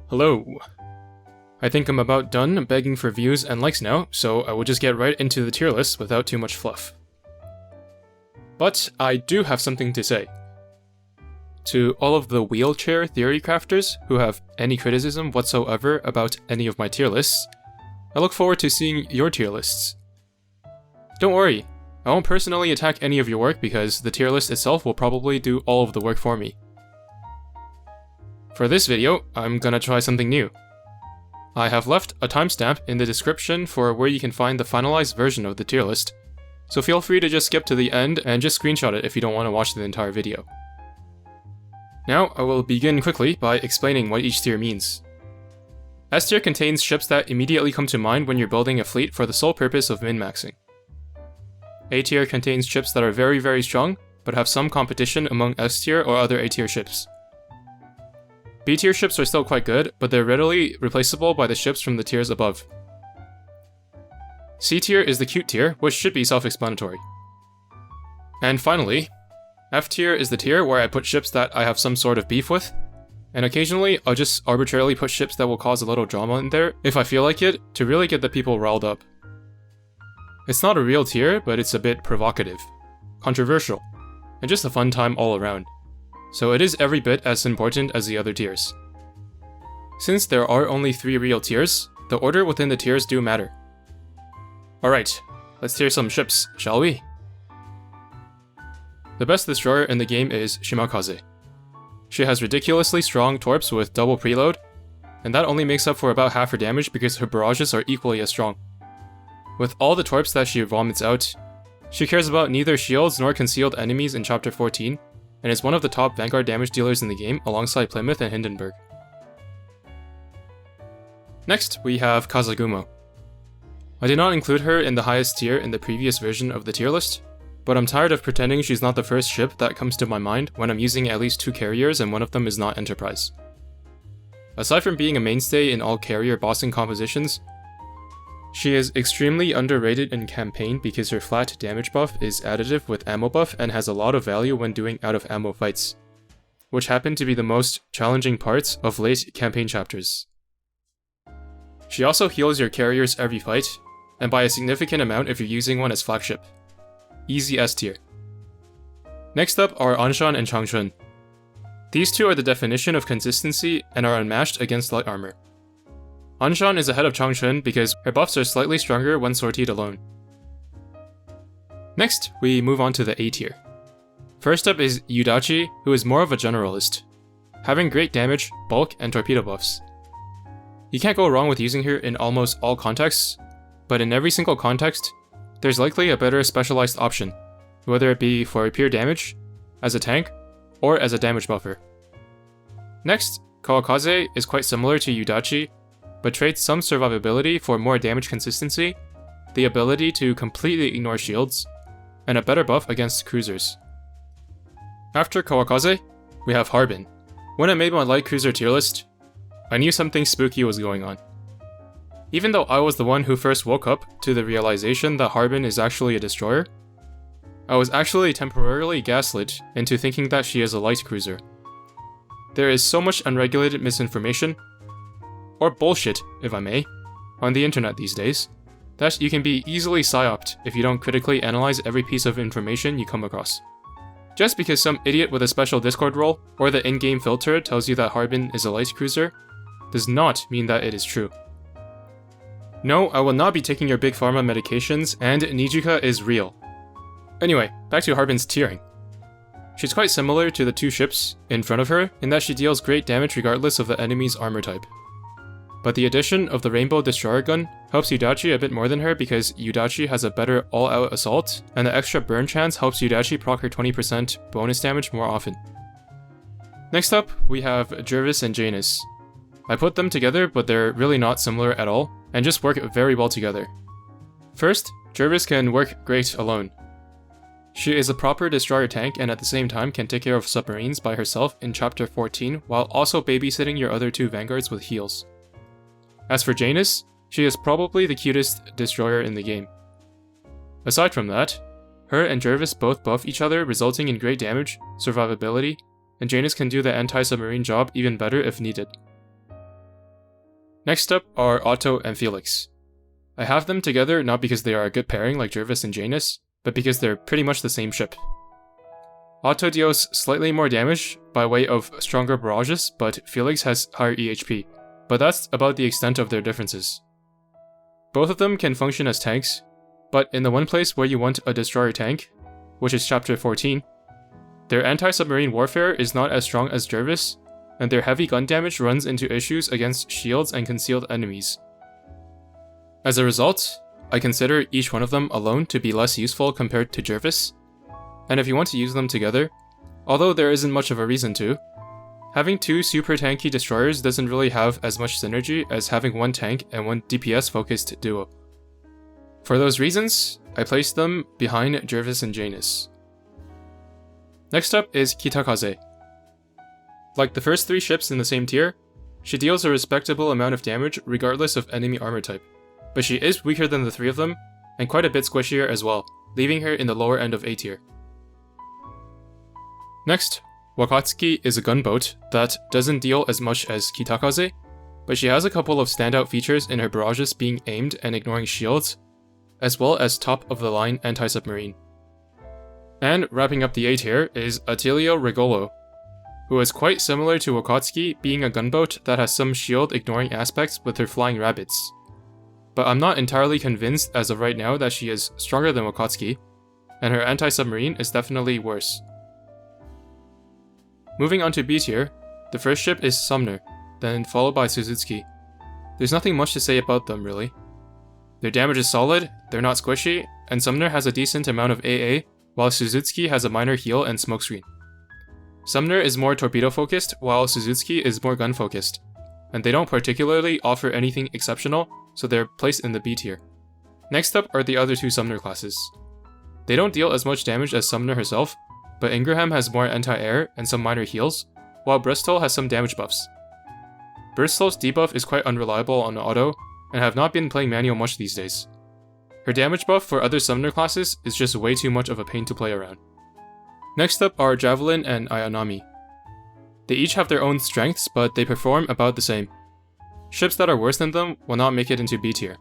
Hello. I think I'm about done begging for views and likes now, so I will just get right into the tier list without too much fluff. But I do have something to say. To all of the wheelchair theory crafters who have any criticism whatsoever about any of my tier lists, I look forward to seeing your tier lists. Don't worry, I won't personally attack any of your work because the tier list itself will probably do all of the work for me. For this video, I'm gonna try something new. I have left a timestamp in the description for where you can find the finalized version of the tier list, so feel free to just skip to the end and just screenshot it if you don't want to watch the entire video. Now, I will begin quickly by explaining what each tier means. S tier contains ships that immediately come to mind when you're building a fleet for the sole purpose of min-maxing. A tier contains ships that are very strong, but have some competition among S tier or other A tier ships. B tier ships are still quite good, but they're readily replaceable by the ships from the tiers above. C tier is the cute tier, which should be self-explanatory. And finally, F tier is the tier where I put ships that I have some sort of beef with, and occasionally I'll just arbitrarily put ships that will cause a little drama in there if I feel like it, to really get the people riled up. It's not a real tier, but it's a bit provocative, controversial, and just a fun time all around. So it is every bit as important as the other tiers. Since there are only 3 real tiers, the order within the tiers do matter. Alright, let's tier some ships, shall we? The best destroyer in the game is Shimakaze. She has ridiculously strong torps with double preload, and that only makes up for about half her damage because her barrages are equally as strong. With all the torps that she vomits out, she cares about neither shields nor concealed enemies in Chapter 14, and is one of the top Vanguard damage dealers in the game alongside Plymouth and Hindenburg. Next, we have Kazagumo. I did not include her in the highest tier in the previous version of the tier list, but I'm tired of pretending she's not the first ship that comes to my mind when I'm using at least 2 carriers and one of them is not Enterprise. Aside from being a mainstay in all carrier bossing compositions, she is extremely underrated in campaign because her flat damage buff is additive with ammo buff and has a lot of value when doing out of ammo fights, which happen to be the most challenging parts of late campaign chapters. She also heals your carriers every fight, and by a significant amount if you're using one as flagship. Easy S tier. Next up are Anshan and Changchun. These two are the definition of consistency and are unmatched against light armor. Anshan is ahead of Changchun because her buffs are slightly stronger when sortied alone. Next, we move on to the A tier. First up is Yudachi, who is more of a generalist, having great damage, bulk, and torpedo buffs. You can't go wrong with using her in almost all contexts, but in every single context, there's likely a better specialized option, whether it be for pure damage, as a tank, or as a damage buffer. Next, Kawakaze is quite similar to Yudachi, but trades some survivability for more damage consistency, the ability to completely ignore shields, and a better buff against cruisers. After Kawakaze, we have Harbin. When I made my light cruiser tier list, I knew something spooky was going on. Even though I was the one who first woke up to the realization that Harbin is actually a destroyer, I was actually temporarily gaslit into thinking that she is a light cruiser. There is so much unregulated misinformation, or bullshit, if I may, on the internet these days, that you can be easily psyoped if you don't critically analyze every piece of information you come across. Just because some idiot with a special Discord role or the in-game filter tells you that Harbin is a light cruiser, does not mean that it is true. No, I will not be taking your big pharma medications, and Nijika is real. Anyway, back to Harbin's tiering. She's quite similar to the 2 ships in front of her in that she deals great damage regardless of the enemy's armor type. But the addition of the Rainbow Destroyer Gun helps Yudachi a bit more than her because Yudachi has a better all-out assault, and the extra burn chance helps Yudachi proc her 20% bonus damage more often. Next up, we have Jervis and Janus. I put them together, but they're really not similar at all, and just work very well together. First, Jervis can work great alone. She is a proper destroyer tank and at the same time can take care of submarines by herself in Chapter 14 while also babysitting your other 2 vanguards with heals. As for Janus, she is probably the cutest destroyer in the game. Aside from that, her and Jervis both buff each other, resulting in great damage, survivability, and Janus can do the anti-submarine job even better if needed. Next up are Otto and Felix. I have them together not because they are a good pairing like Jervis and Janus, but because they're pretty much the same ship. Otto deals slightly more damage by way of stronger barrages, but Felix has higher EHP, but that's about the extent of their differences. Both of them can function as tanks, but in the one place where you want a destroyer tank, which is chapter 14, their anti-submarine warfare is not as strong as Jervis, and their heavy gun damage runs into issues against shields and concealed enemies. As a result, I consider each one of them alone to be less useful compared to Jervis, and if you want to use them together, although there isn't much of a reason to, having two super tanky destroyers doesn't really have as much synergy as having one tank and one DPS focused duo. For those reasons, I placed them behind Jervis and Janus. Next up is Kitakaze. Like the first three ships in the same tier, she deals a respectable amount of damage regardless of enemy armor type, but she is weaker than the three of them, and quite a bit squishier as well, leaving her in the lower end of A tier. Next, Wakatsuki is a gunboat that doesn't deal as much as Kitakaze, but she has a couple of standout features in her barrages being aimed and ignoring shields, as well as top-of-the-line anti-submarine. And wrapping up the A tier is Attilio Regolo, who is quite similar to Wakatsuki, being a gunboat that has some shield-ignoring aspects with her flying rabbits. But I'm not entirely convinced as of right now that she is stronger than Wakatsuki, and her anti-submarine is definitely worse. Moving on to B tier, the first ship is Sumner, then followed by Suzuki. There's nothing much to say about them really. Their damage is solid, they're not squishy, and Sumner has a decent amount of AA, while Suzuki has a minor heal and smokescreen. Sumner is more torpedo focused, while Suzuki is more gun focused, and they don't particularly offer anything exceptional, so they're placed in the B tier. Next up are the other two Sumner classes. They don't deal as much damage as Sumner herself, but Ingraham has more anti-air and some minor heals, while Bristol has some damage buffs. Bristol's debuff is quite unreliable on auto, and have not been playing manual much these days. Her damage buff for other Sumner classes is just way too much of a pain to play around. Next up are Javelin and Ayanami. They each have their own strengths, but they perform about the same. Ships that are worse than them will not make it into B tier.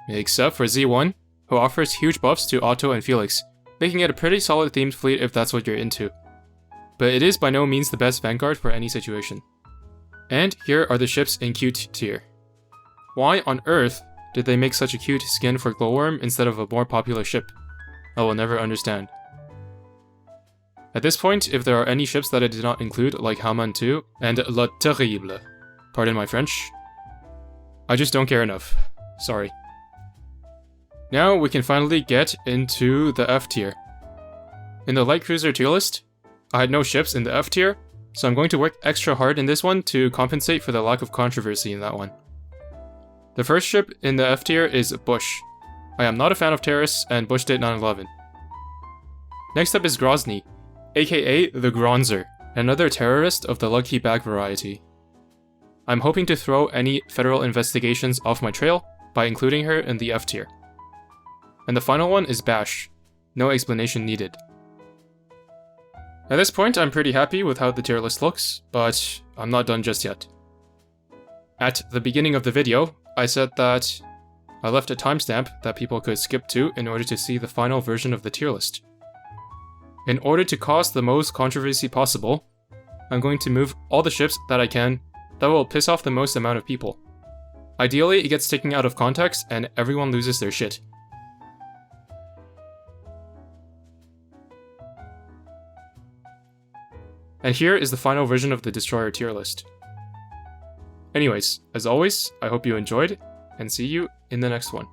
Except for Z1, who offers huge buffs to Otto and Felix, making it a pretty solid themed fleet if that's what you're into. But it is by no means the best vanguard for any situation. And here are the ships in cute tier. Why on earth did they make such a cute skin for Glowworm instead of a more popular ship? I will never understand. At this point, if there are any ships that I did not include, like Haman 2 and La Terrible, pardon my French, I just don't care enough. Sorry. Now we can finally get into the F tier. In the light cruiser tier list, I had no ships in the F tier, so I'm going to work extra hard in this one to compensate for the lack of controversy in that one. The first ship in the F tier is Bush. I am not a fan of terrorists and bushed it 9/11. Next up is Grozny, aka the Gronzer, another terrorist of the lucky bag variety. I'm hoping to throw any federal investigations off my trail by including her in the F tier. And the final one is Bash. No explanation needed. At this point, I'm pretty happy with how the tier list looks, but I'm not done just yet. At the beginning of the video, I said that I left a timestamp that people could skip to in order to see the final version of the tier list. In order to cause the most controversy possible, I'm going to move all the ships that I can that will piss off the most amount of people. Ideally, it gets taken out of context and everyone loses their shit. And here is the final version of the Destroyer tier list. Anyways, as always, I hope you enjoyed, and see you in the next one.